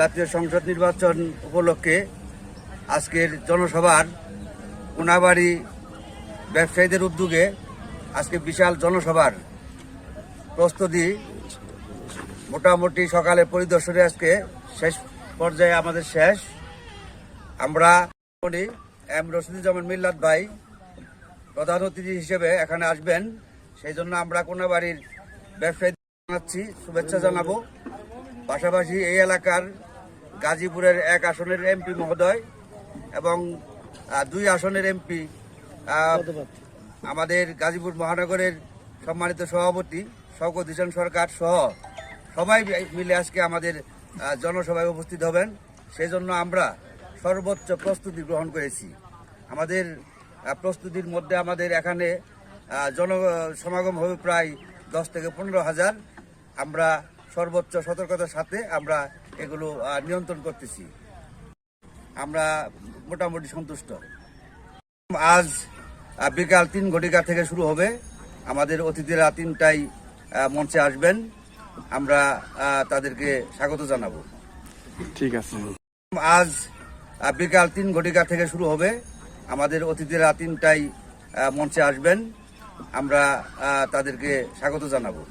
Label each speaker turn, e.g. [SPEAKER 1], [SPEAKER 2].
[SPEAKER 1] জাতীয় সংসদ নির্বাচন উপলক্ষে আজকের জনসভার কোনাবাড়ি ব্যবসায়ীদের উদ্যোগে আজকে বিশাল জনসভার প্রস্তুতি মোটামুটি সকালে পরিদর্শনে আজকে শেষ পর্যায়ে আমাদের শেষ। আমরা এম রশিদুজ্জামান মিল্লাত ভাই প্রধান অতিথি হিসেবে এখানে আসবেন, সেই জন্য আমরা কোনাবাড়ির ব্যবসায়ীদের জানাচ্ছি, শুভেচ্ছা জানাবো। পাশাপাশি এই এলাকার গাজীপুরের 1 আসনের এমপি মহোদয় এবং 2 আসনের এমপি আমাদের গাজীপুর মহানগরের সম্মানিত সভাপতি শওকত হোসেন সরকার সহ সবাই মিলে আজকে আমাদের জনসভায় উপস্থিত হবেন। সেই জন্য আমরা সর্বোচ্চ প্রস্তুতি গ্রহণ করেছি। আমাদের প্রস্তুতির মধ্যে আমাদের এখানে জনসমাগম হবে প্রায় 10 থেকে 15 হাজার। আমরা সর্বোচ্চ সতর্কতার সাথে আমরা এগুলো নিয়ন্ত্রণ করতেছি। আমরা মোটামুটি সন্তুষ্ট। আজ বিকাল 3 ঘটিকা থেকে শুরু হবে। আমাদের অতিথিরা 3টায় মঞ্চে আসবেন, আমরা তাদেরকে স্বাগত জানাবো।
[SPEAKER 2] ঠিক আছে।
[SPEAKER 1] আজ বিকাল 3 ঘটিকা থেকে শুরু হবে। আমাদের অতিথিরা 3টায় মঞ্চে আসবেন, আমরা তাদেরকে স্বাগত জানাবো।